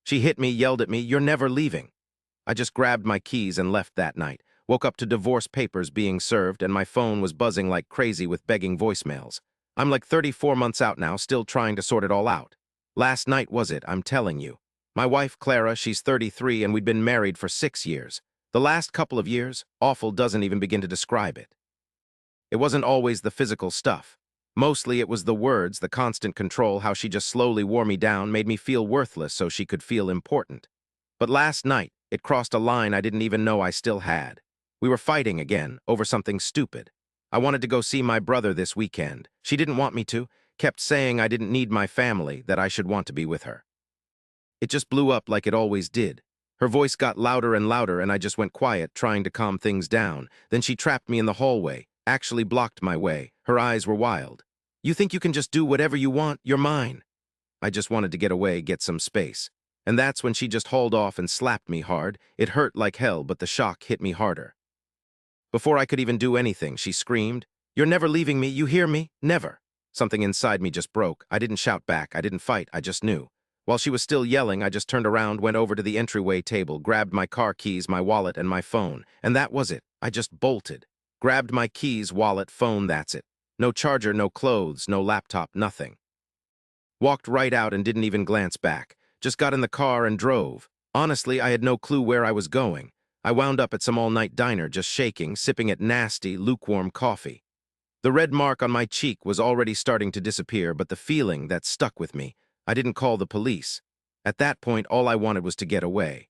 She hit me, yelled at me, "You're never leaving." I just grabbed my keys and left that night. Woke up to divorce papers being served, and my phone was buzzing like crazy with begging voicemails. I'm like 34 months out now, still trying to sort it all out. Last night was it, I'm telling you. My wife, Clara, she's 33, and we'd been married for 6 years. The last couple of years, awful doesn't even begin to describe it. It wasn't always the physical stuff. Mostly it was the words, the constant control, how she just slowly wore me down, made me feel worthless so she could feel important. But last night, it crossed a line I didn't even know I still had. We were fighting again, over something stupid. I wanted to go see my brother this weekend. She didn't want me to, kept saying I didn't need my family, that I should want to be with her. It just blew up like it always did. Her voice got louder and louder, and I just went quiet, trying to calm things down. Then she trapped me in the hallway, actually blocked my way. Her eyes were wild. "You think you can just do whatever you want? You're mine." I just wanted to get away, get some space. And that's when she just hauled off and slapped me hard. It hurt like hell, but the shock hit me harder. Before I could even do anything, she screamed, "You're never leaving me, you hear me? Never." Something inside me just broke. I didn't shout back, I didn't fight, I just knew. While she was still yelling, I just turned around, went over to the entryway table, grabbed my car keys, my wallet, and my phone. And that was it. I just bolted. Grabbed my keys, wallet, phone, that's it. No charger, no clothes, no laptop, nothing. Walked right out and didn't even glance back. Just got in the car and drove. Honestly, I had no clue where I was going. I wound up at some all-night diner, just shaking, sipping at nasty, lukewarm coffee. The red mark on my cheek was already starting to disappear, but the feeling that stuck with me, I didn't call the police. At that point, all I wanted was to get away.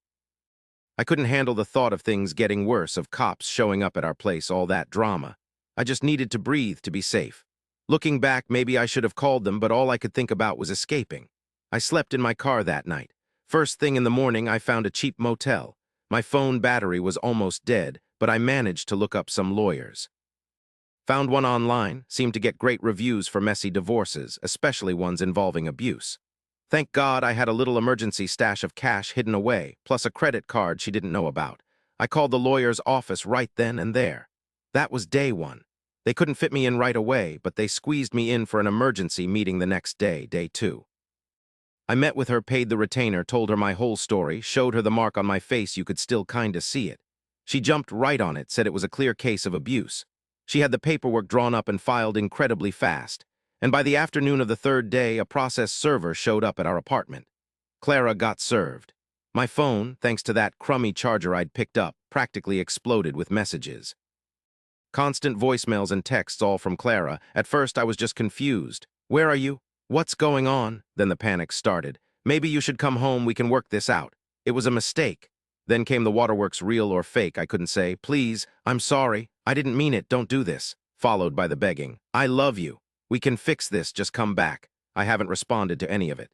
I couldn't handle the thought of things getting worse, of cops showing up at our place, all that drama. I just needed to breathe, to be safe. Looking back, maybe I should have called them, but all I could think about was escaping. I slept in my car that night. First thing in the morning, I found a cheap motel. My phone battery was almost dead, but I managed to look up some lawyers. Found one online, seemed to get great reviews for messy divorces, especially ones involving abuse. Thank God I had a little emergency stash of cash hidden away, plus a credit card she didn't know about. I called the lawyer's office right then and there. That was day one. They couldn't fit me in right away, but they squeezed me in for an emergency meeting the next day, day two. I met with her, paid the retainer, told her my whole story, showed her the mark on my face, you could still kinda see it. She jumped right on it, said it was a clear case of abuse. She had the paperwork drawn up and filed incredibly fast. And by the afternoon of the third day, a process server showed up at our apartment. Clara got served. My phone, thanks to that crummy charger I'd picked up, practically exploded with messages. Constant voicemails and texts, all from Clara. At first, I was just confused. "Where are you? What's going on?" Then the panic started. "Maybe you should come home, we can work this out. It was a mistake." Then came the waterworks, real or fake, I couldn't say. "Please, I'm sorry. I didn't mean it, don't do this." Followed by the begging. "I love you. We can fix this, just come back." I haven't responded to any of it.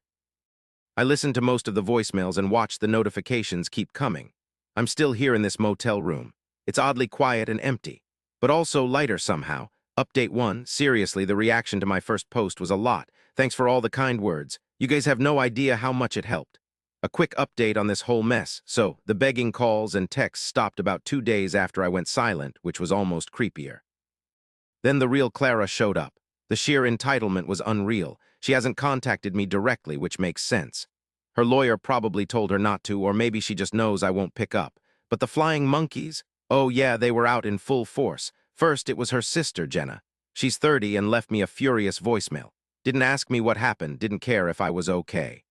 I listened to most of the voicemails and watched the notifications keep coming. I'm still here in this motel room. It's oddly quiet and empty, but also lighter somehow. Update 1, seriously, the reaction to my first post was a lot. Thanks for all the kind words. You guys have no idea how much it helped. A quick update on this whole mess. So, the begging calls and texts stopped about 2 days after I went silent, which was almost creepier. Then the real Clara showed up. The sheer entitlement was unreal. She hasn't contacted me directly, which makes sense. Her lawyer probably told her not to, or maybe she just knows I won't pick up. But the flying monkeys? Oh yeah, they were out in full force. First, it was her sister, Jenna. She's 30 and left me a furious voicemail. Didn't ask me what happened, didn't care if I was okay.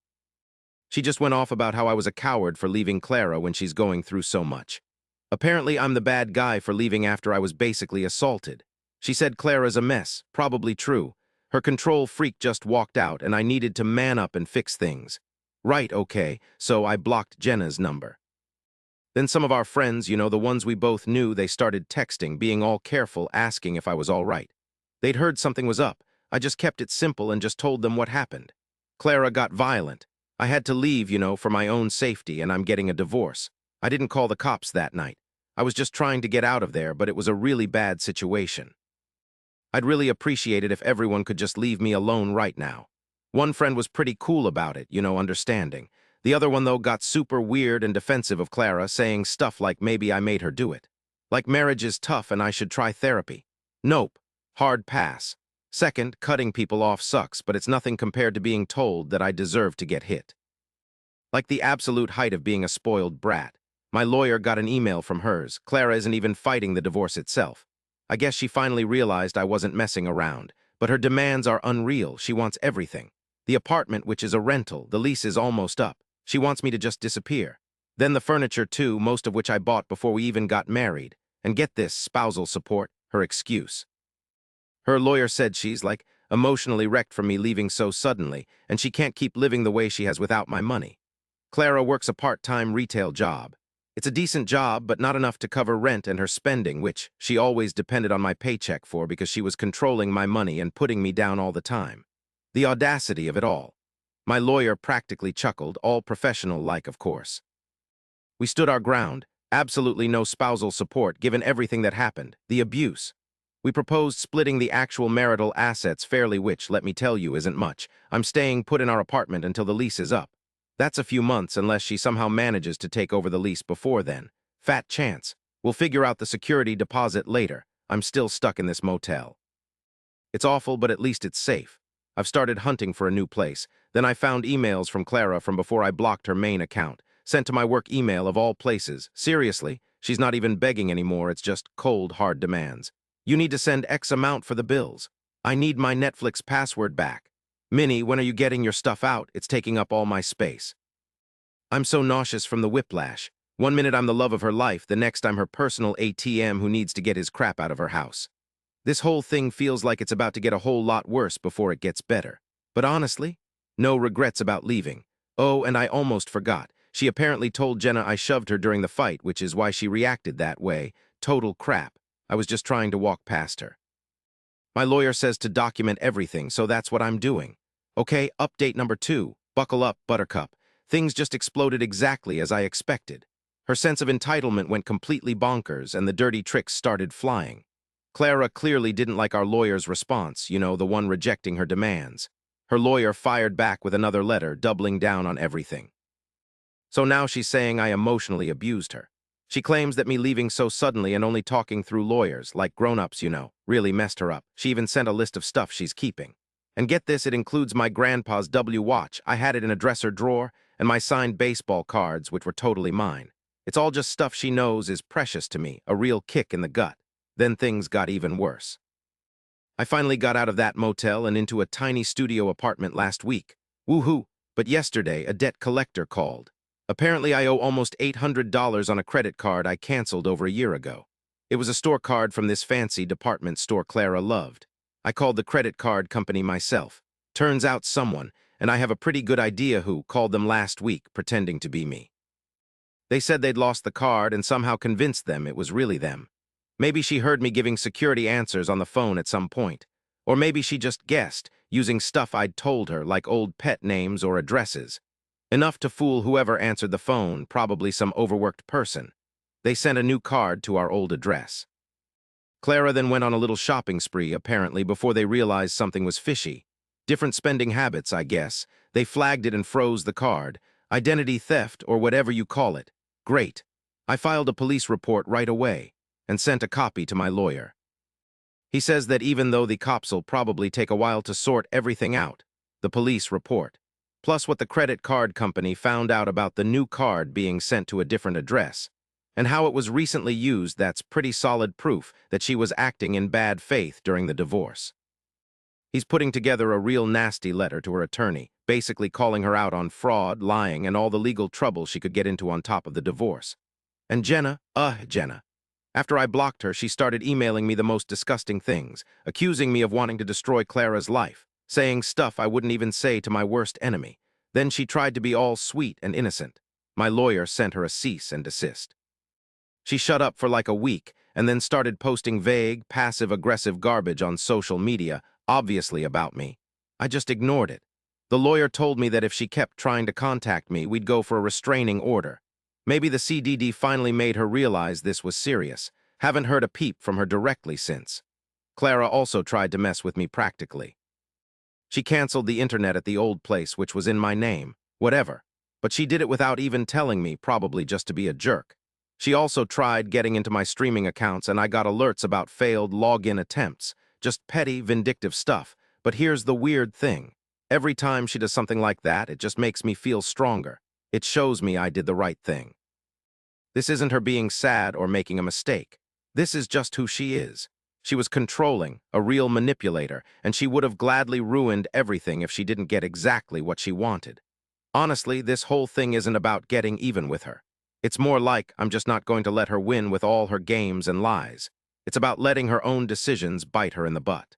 She just went off about how I was a coward for leaving Clara when she's going through so much. Apparently, I'm the bad guy for leaving after I was basically assaulted. She said Clara's a mess, probably true. Her control freak just walked out, and I needed to man up and fix things. Right, okay, so I blocked Jenna's number. Then some of our friends, you know, the ones we both knew, they started texting, being all careful, asking if I was all right. They'd heard something was up. I just kept it simple and just told them what happened. Clara got violent. I had to leave, you know, for my own safety, and I'm getting a divorce. I didn't call the cops that night. I was just trying to get out of there, but it was a really bad situation. I'd really appreciate it if everyone could just leave me alone right now. One friend was pretty cool about it, you know, understanding. The other one, though, got super weird and defensive of Clara, saying stuff like maybe I made her do it. Like marriage is tough and I should try therapy. Nope. Hard pass. Second, cutting people off sucks, but it's nothing compared to being told that I deserve to get hit. Like the absolute height of being a spoiled brat. My lawyer got an email from hers. Clara isn't even fighting the divorce itself. I guess she finally realized I wasn't messing around. But her demands are unreal. She wants everything. The apartment, which is a rental, the lease is almost up. She wants me to just disappear. Then the furniture too, most of which I bought before we even got married. And get this, spousal support, her excuse. Her lawyer said she's, like, emotionally wrecked from me leaving so suddenly, and she can't keep living the way she has without my money. Clara works a part-time retail job. It's a decent job, but not enough to cover rent and her spending, which she always depended on my paycheck for because she was controlling my money and putting me down all the time. The audacity of it all. My lawyer practically chuckled, all professional-like, of course. We stood our ground. Absolutely no spousal support given everything that happened, the abuse. We proposed splitting the actual marital assets fairly, which, let me tell you, isn't much. I'm staying put in our apartment until the lease is up. That's a few months unless she somehow manages to take over the lease before then. Fat chance. We'll figure out the security deposit later. I'm still stuck in this motel. It's awful, but at least it's safe. I've started hunting for a new place. Then I found emails from Clara from before I blocked her main account, sent to my work email of all places. Seriously, she's not even begging anymore, it's just cold, hard demands. You need to send X amount for the bills. I need my Netflix password back. Minnie, when are you getting your stuff out? It's taking up all my space. I'm so nauseous from the whiplash. One minute I'm the love of her life, the next I'm her personal ATM who needs to get his crap out of her house. This whole thing feels like it's about to get a whole lot worse before it gets better. But honestly, no regrets about leaving. Oh, and I almost forgot. She apparently told Jenna I shoved her during the fight, which is why she reacted that way. Total crap. I was just trying to walk past her. My lawyer says to document everything, so that's what I'm doing. Okay, update number 2. Buckle up, Buttercup. Things just exploded exactly as I expected. Her sense of entitlement went completely bonkers, and the dirty tricks started flying. Clara clearly didn't like our lawyer's response, you know, the one rejecting her demands. Her lawyer fired back with another letter, doubling down on everything. So now she's saying I emotionally abused her. She claims that me leaving so suddenly and only talking through lawyers, like grown-ups, you know, really messed her up. She even sent a list of stuff she's keeping. And get this, it includes my grandpa's W watch. I had it in a dresser drawer, and my signed baseball cards, which were totally mine. It's all just stuff she knows is precious to me, a real kick in the gut. Then things got even worse. I finally got out of that motel and into a tiny studio apartment last week. Woohoo! But yesterday, a debt collector called. Apparently, I owe almost $800 on a credit card I canceled over a year ago. It was a store card from this fancy department store Clara loved. I called the credit card company myself. Turns out someone, and I have a pretty good idea who, called them last week, pretending to be me. They said they'd lost the card and somehow convinced them it was really them. Maybe she heard me giving security answers on the phone at some point. Or maybe she just guessed, using stuff I'd told her, like old pet names or addresses. Enough to fool whoever answered the phone, probably some overworked person. They sent a new card to our old address. Clara then went on a little shopping spree, apparently, before they realized something was fishy. Different spending habits, I guess. They flagged it and froze the card. Identity theft, or whatever you call it. Great. I filed a police report right away and sent a copy to my lawyer. He says that even though the cops will probably take a while to sort everything out, the police report, plus what the credit card company found out about the new card being sent to a different address, and how it was recently used, that's pretty solid proof that she was acting in bad faith during the divorce. He's putting together a real nasty letter to her attorney, basically calling her out on fraud, lying, and all the legal trouble she could get into on top of the divorce. And Jenna. After I blocked her, she started emailing me the most disgusting things, accusing me of wanting to destroy Clara's life, saying stuff I wouldn't even say to my worst enemy. Then she tried to be all sweet and innocent. My lawyer sent her a cease and desist. She shut up for like a week and then started posting vague, passive-aggressive garbage on social media, obviously about me. I just ignored it. The lawyer told me that if she kept trying to contact me, we'd go for a restraining order. Maybe the CDD finally made her realize this was serious. Haven't heard a peep from her directly since. Clara also tried to mess with me practically. She canceled the internet at the old place, which was in my name. Whatever. But she did it without even telling me, probably just to be a jerk. She also tried getting into my streaming accounts, and I got alerts about failed login attempts. Just petty, vindictive stuff. But here's the weird thing. Every time she does something like that, it just makes me feel stronger. It shows me I did the right thing. This isn't her being sad or making a mistake. This is just who she is. She was controlling, a real manipulator, and she would have gladly ruined everything if she didn't get exactly what she wanted. Honestly, this whole thing isn't about getting even with her. It's more like I'm just not going to let her win with all her games and lies. It's about letting her own decisions bite her in the butt.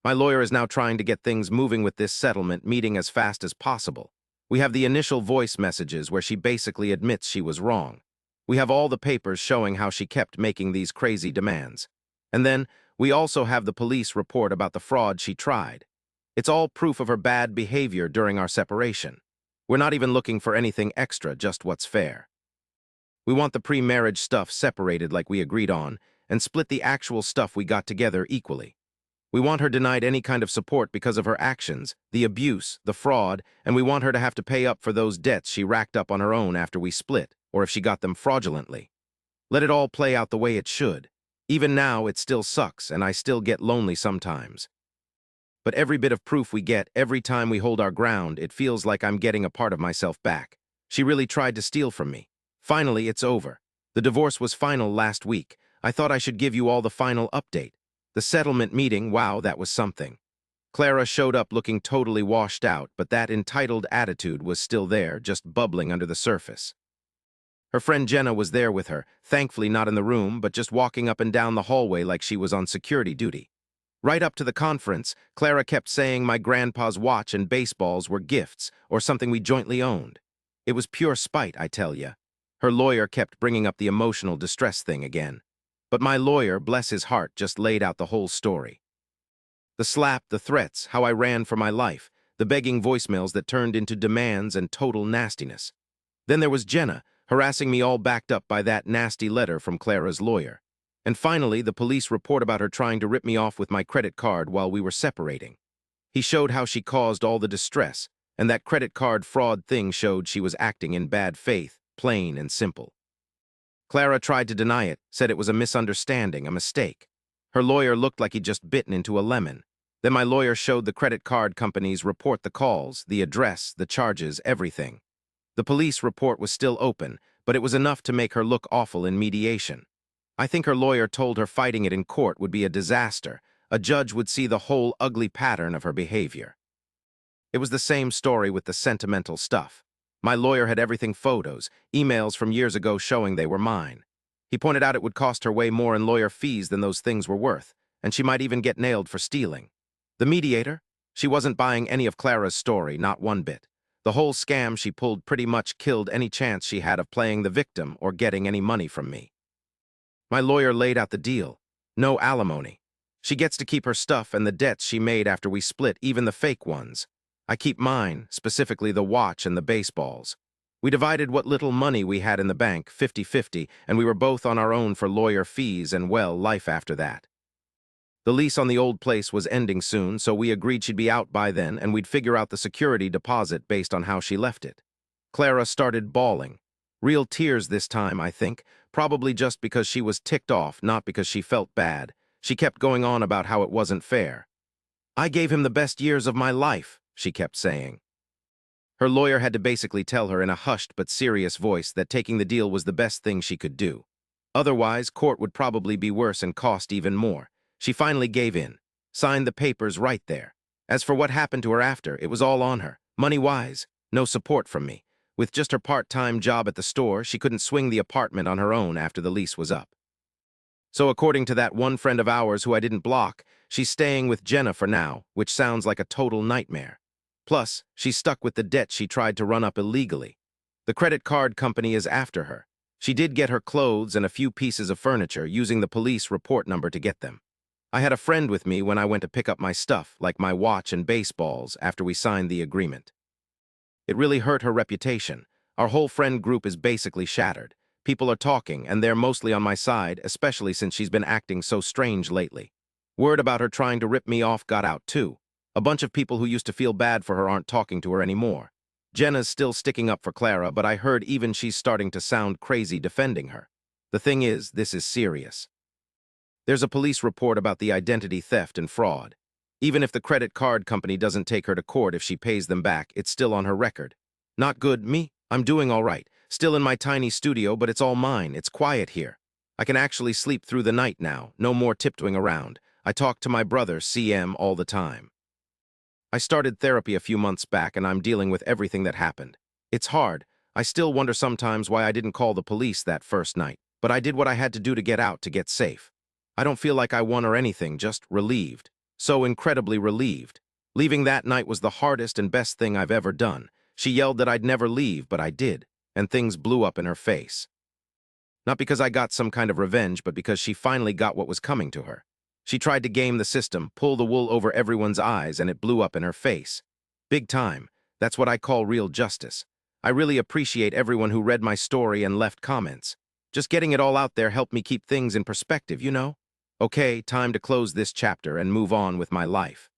My lawyer is now trying to get things moving with this settlement meeting as fast as possible. We have the initial voice messages where she basically admits she was wrong. We have all the papers showing how she kept making these crazy demands. And then, we also have the police report about the fraud she tried. It's all proof of her bad behavior during our separation. We're not even looking for anything extra, just what's fair. We want the pre-marriage stuff separated like we agreed on, and split the actual stuff we got together equally. We want her denied any kind of support because of her actions, the abuse, the fraud, and we want her to have to pay up for those debts she racked up on her own after we split, or if she got them fraudulently. Let it all play out the way it should. Even now, it still sucks, and I still get lonely sometimes. But every bit of proof we get, every time we hold our ground, it feels like I'm getting a part of myself back. She really tried to steal from me. Finally, it's over. The divorce was final last week. I thought I should give you all the final update. The settlement meeting, wow, that was something. Clara showed up looking totally washed out, but that entitled attitude was still there, just bubbling under the surface. Her friend Jenna was there with her, thankfully not in the room, but just walking up and down the hallway like she was on security duty. Right up to the conference, Clara kept saying my grandpa's watch and baseballs were gifts, or something we jointly owned. It was pure spite, I tell ya. Her lawyer kept bringing up the emotional distress thing again. But my lawyer, bless his heart, just laid out the whole story. The slap, the threats, how I ran for my life, the begging voicemails that turned into demands and total nastiness. Then there was Jenna, harassing me all backed up by that nasty letter from Clara's lawyer. And finally, the police report about her trying to rip me off with my credit card while we were separating. He showed how she caused all the distress, and that credit card fraud thing showed she was acting in bad faith, plain and simple. Clara tried to deny it, said it was a misunderstanding, a mistake. Her lawyer looked like he'd just bitten into a lemon. Then my lawyer showed the credit card company's report, the calls, the address, the charges, everything. The police report was still open, but it was enough to make her look awful in mediation. I think her lawyer told her fighting it in court would be a disaster. A judge would see the whole ugly pattern of her behavior. It was the same story with the sentimental stuff. My lawyer had everything: photos, emails from years ago showing they were mine. He pointed out it would cost her way more in lawyer fees than those things were worth, and she might even get nailed for stealing. The mediator? She wasn't buying any of Clara's story, not one bit. The whole scam she pulled pretty much killed any chance she had of playing the victim or getting any money from me. My lawyer laid out the deal. No alimony. She gets to keep her stuff and the debts she made after we split, even the fake ones. I keep mine, specifically the watch and the baseballs. We divided what little money we had in the bank, 50-50, and we were both on our own for lawyer fees and, well, life after that. The lease on the old place was ending soon, so we agreed she'd be out by then and we'd figure out the security deposit based on how she left it. Clara started bawling. Real tears this time, I think, probably just because she was ticked off, not because she felt bad. She kept going on about how it wasn't fair. I gave him the best years of my life, she kept saying. Her lawyer had to basically tell her in a hushed but serious voice that taking the deal was the best thing she could do. Otherwise, court would probably be worse and cost even more. She finally gave in, signed the papers right there. As for what happened to her after, it was all on her. Money-wise, no support from me. With just her part-time job at the store, she couldn't swing the apartment on her own after the lease was up. So according to that one friend of ours who I didn't block, she's staying with Jenna for now, which sounds like a total nightmare. Plus, she's stuck with the debt she tried to run up illegally. The credit card company is after her. She did get her clothes and a few pieces of furniture, using the police report number to get them. I had a friend with me when I went to pick up my stuff, like my watch and baseballs, after we signed the agreement. It really hurt her reputation. Our whole friend group is basically shattered. People are talking, and they're mostly on my side, especially since she's been acting so strange lately. Word about her trying to rip me off got out, too. A bunch of people who used to feel bad for her aren't talking to her anymore. Jenna's still sticking up for Clara, but I heard even she's starting to sound crazy defending her. The thing is, this is serious. There's a police report about the identity theft and fraud. Even if the credit card company doesn't take her to court if she pays them back, it's still on her record. Not good, me? I'm doing all right. Still in my tiny studio, but it's all mine. It's quiet here. I can actually sleep through the night now. No more tiptoeing around. I talk to my brother, CM, all the time. I started therapy a few months back, and I'm dealing with everything that happened. It's hard. I still wonder sometimes why I didn't call the police that first night, but I did what I had to do to get out, to get safe. I don't feel like I won or anything, just relieved. So incredibly relieved. Leaving that night was the hardest and best thing I've ever done. She yelled that I'd never leave, but I did, and things blew up in her face. Not because I got some kind of revenge, but because she finally got what was coming to her. She tried to game the system, pull the wool over everyone's eyes, and it blew up in her face. Big time. That's what I call real justice. I really appreciate everyone who read my story and left comments. Just getting it all out there helped me keep things in perspective, you know? Okay, time to close this chapter and move on with my life.